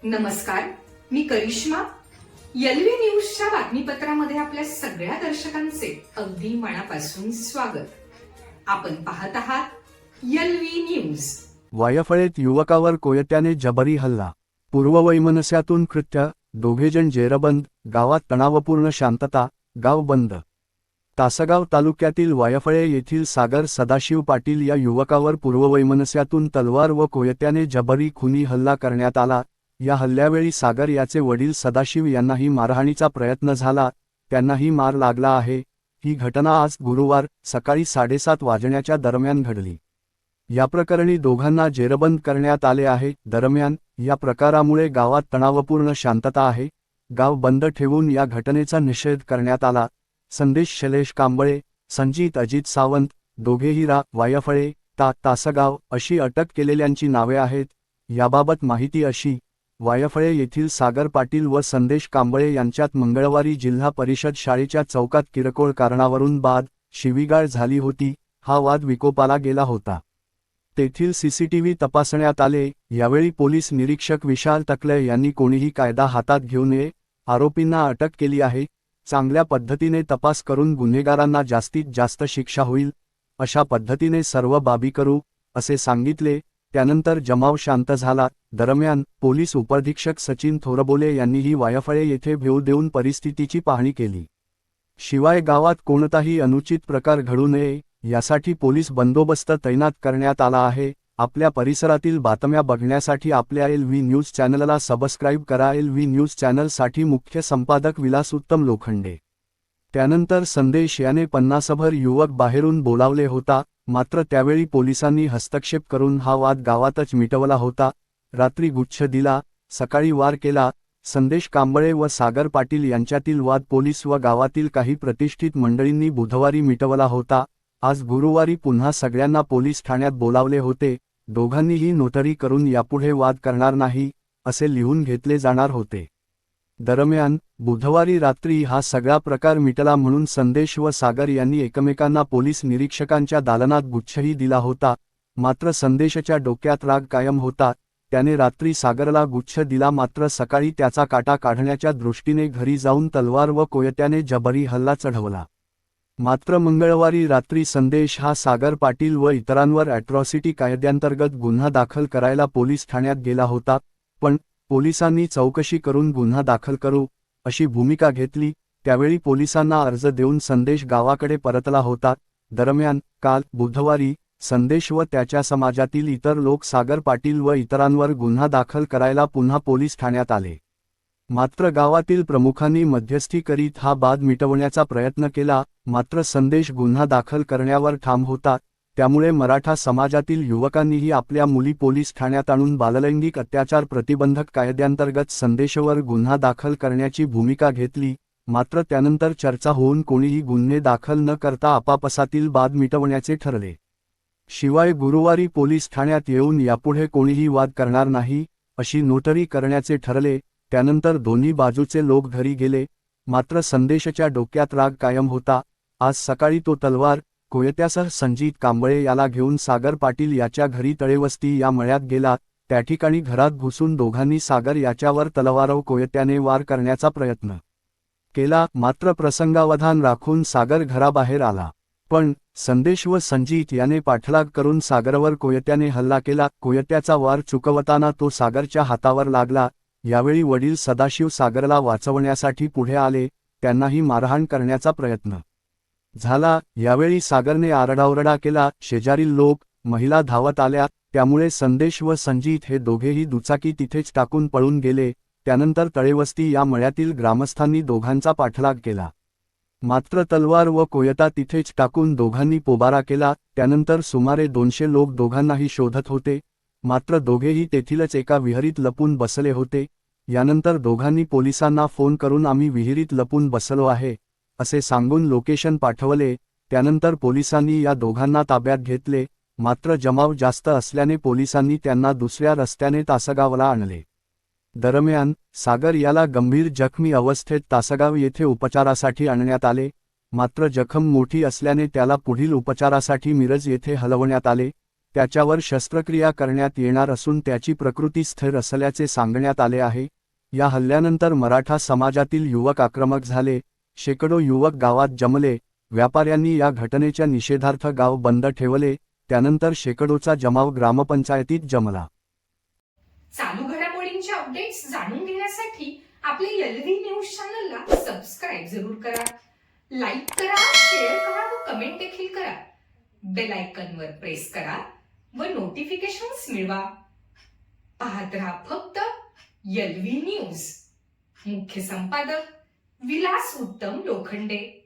नमस्कार, मी करिश्मा. एलव्ही न्यूजच्या बातमीपत्रामध्ये आपल्या सगळ्या दर्शकांचे अगदी मनापासून स्वागत. आपण पाहत आहात एलव्ही न्यूज. वायफळेत युवकावर कोयत्याने जबरी हल्ला. पूर्ववैमनस्यातून कृत्य, दोघेजण जेरबंद, गावात तणावपूर्ण शांतता, गाव बंद. तासगाव तालुक्यातील वायफळे येथील सागर सदाशिव पाटील या युवकावर पूर्ववैमनस्यातून तलवार व कोयत्याने जबरी खुनी हल्ला करण्यात आला. या हल्ल्यावेळी सागर याचे वडील सदाशिव यांनाही मारहाणीचा प्रयत्न झाला, त्यांनाही मार लागला आहे. ही घटना आज गुरुवार सकाळी 7:30 वाजण्याच्या दरम्यान घडली. या प्रकरणी दोघांना जेरबंद करण्यात आले आहे. दरम्यान या प्रकारामुळे गावात तणावपूर्ण शांतता आहे. गाव बंद ठेवून या घटनेचा निषेध करण्यात आला. संदेश शैलेश कांबळे, संजित अजित सावंत, दोघेही वायफळे, तासगाव अशी अटक केलेल्यांची नावे आहेत. याबाबत माहिती अशी: वायफळे येथील सागर पाटील व संदेश कांबळे यांच्यात मंगळवारी जिल्हा परिषद शाळेच्या चौकात किरकोळ कारणावरून शिवीगाळ झाली होती. हा वाद विकोपाला गेला होता. तेथील सीसीटीव्ही तपासण्यात आले. यावेळी पोलीस निरीक्षक विशाल तकले यांनी कोणीही कायदा हातात घेऊ नये, आरोपींना अटक केली आहे. चांगल्या पद्धतीने तपास करून गुन्हेगारांना जास्तीत जास्त शिक्षा होईल अशा पद्धतीने सर्व बाबी करू, असे सांगितले. त्यानंतर जमाव शांत झाला. दरम्यान पोलीस उपअधीक्षक सचिन थोरबोले यांनीही वायफळे येथे भेट देऊन परिस्थितीची पाहणी केली. शिवाय गावात कोणताही अनुचित प्रकार घडू नये यासाठी पोलीस बंदोबस्त तैनात करण्यात आला आहे. आपल्या परिसरातील बातम्या बघण्यासाठी आपल्या एलव्ही न्यूज चॅनलला सबस्क्राईब करा. एलव्ही न्यूज चॅनलसाठी मुख्य संपादक विलास उत्तम लोखंडे. त्यानंतर संदेश याने 50भर युवक बाहेरून बोलावले होता, मात्र त्यावेळी पोलिसांनी हस्तक्षेप करून हा वाद गावातच मिटवला होता. रात्री गुच्छ दिला, सकाळी वार केला. संदेश कांबळे व सागर पाटील यांच्यातील वाद पोलीस व गावातील काही प्रतिष्ठित मंडळींनी बुधवारी मिटवला होता. आज गुरुवारी पुन्हा सगळ्यांना पोलीस ठाण्यात बोलावले होते. दोघांनीही नोटरी करून यापुढे वाद करणार नाही असे लिहून घेतले जाणार होते. दरम्यान बुधवारी रात्री हा सगळा प्रकार मिटला म्हणून संदेश व सागर यांनी एकमेकांना पोलीस निरीक्षकांच्या दालनात गुच्छही दिला होता. मात्र संदेशच्या डोक्यात राग कायम होता. त्याने रात्री सागरला गुच्छ दिला, मात्र सकाळी त्याचा काटा काढण्याच्या दृष्टीने घरी जाऊन तलवार व कोयत्याने जबरी हल्ला चढवला. मात्र मंगळवारी रात्री संदेश हा सागर पाटील व इतरांवर अॅट्रॉसिटी कायद्यांतर्गत गुन्हा दाखल करायला पोलीस ठाण्यात गेला होता. पण पोलिसांनी चौकशी करून गुन्हा दाखल करू अशी भूमिका घेतली. त्यावेळी पोलिसांना अर्ज देऊन संदेश गावाकडे परतला होता. दरम्यान काल बुधवारी संदेश व त्याच्या समाजातील इतर लोक सागर पाटील व इतरांवर गुन्हा दाखल करायला पुन्हा पोलीस ठाण्यात आले. मात्र गावातील प्रमुखांनी मध्यस्थी करीत हा वाद मिटवण्याचा प्रयत्न केला. मात्र संदेश गुन्हा दाखल करण्यावर ठाम होता. त्यामुळे मराठा समाजातील युवकांनीही आपल्या मुली पोलीस ठाण्यात आणून बाललैंगिक अत्याचार प्रतिबंधक कायद्यांतर्गत संदेशवर गुन्हा दाखल करण्याची भूमिका घेतली. मात्र त्यानंतर चर्चा होऊन कोणीही गुन्हे दाखल न करता आपापसातील वाद मिटवण्याचे ठरले. शिवाय गुरुवारी पोलीस ठाण्यात येऊन यापुढे कोणीही वाद करणार नाही अशी नोटरी करण्याचे ठरले. त्यानंतर दोन्ही बाजूचे लोक घरी गेले. मात्र संदेशच्या डोक्यात राग कायम होता. आज सकाळी तो तलवार, कोयत्यासह संजित कांबळे याला घेऊन सागर पाटील याच्या घरी तळेवस्ती या मळ्यात गेला. त्याठिकाणी घरात घुसून दोघांनी सागर याच्यावर तलवार व कोयत्याने वार करण्याचा प्रयत्न केला. मात्र प्रसंगावधान राखून सागर घराबाहेर आला. पण संदेश व संजित याने पाठलाग करून सागरवर कोयत्याने हल्ला केला. कोयत्याचा वार चुकवताना तो सागरच्या हातावर लागला. यावेळी वडील सदाशिव सागरला वाचवण्यासाठी पुढे आले. त्यांनाही मारहाण करण्याचा प्रयत्न झाला. यावेळी सागरने आरडाओरडा केला. शेजारील लोक, महिला धावत आल्या. त्यामुळे संदेश व संजित हे दोघेही दुचाकी तिथेच टाकून पळून गेले. त्यानंतर तळेवस्ती या मळ्यातील ग्रामस्थांनी दोघांचा पाठलाग केला. मात्र तलवार व कोयता तिथेच टाकून दोघांनी पोबारा केला. त्यानंतर सुमारे 200 लोक दोघांनाही शोधत होते. मात्र दोघेही तेथीलच एका विहिरीत लपून बसले होते. यानंतर दोघांनी पोलिसांना फोन करून आम्ही विहिरीत लपून बसलो आहे असे सांगून लोकेशन पाठवले. त्यानंतर पोलिसांनी या दोघांना ताब्यात घेतले. मात्र जमाव जास्त असल्याने पोलिसांनी त्यांना दुसऱ्या रस्त्याने तासगावला आणले. दरम्यान सागर याला गंभीर जखमी अवस्थेत तासगाव येथे उपचारासाठी आणण्यात आले. मात्र जखम मोठी असल्याने त्याला पुढील उपचारासाठी मिरज येथे हलवण्यात आले. त्याच्यावर शस्त्रक्रिया करण्यात येणार असून त्याची प्रकृती स्थिर असल्याचे सांगण्यात आले आहे. या हल्ल्यानंतर मराठा समाजातील युवक आक्रमक झाले. शेकडो युवक गावात जमले. व्यापाऱ्यांनी या घटनेच्या निषेधार्थ गाव बंद ठेवले. त्यानंतर शेकडोचा जमाव ग्रामपंचायतीत जमला. चालू घडामोडींचे अपडेट्स जाणून घेण्यासाठी आपल्या एलव्ही न्यूज चॅनलला सबस्क्राईब जरूर करा, लाईक करा, शेअर करा व कमेंट देखील करा. बेल आयकॉनवर प्रेस करा व नोटिफिकेशन्स मिळवा. पाहत रहा फक्त एलव्ही न्यूज. मुख्य संपादक विलास उत्तम लोखंडे.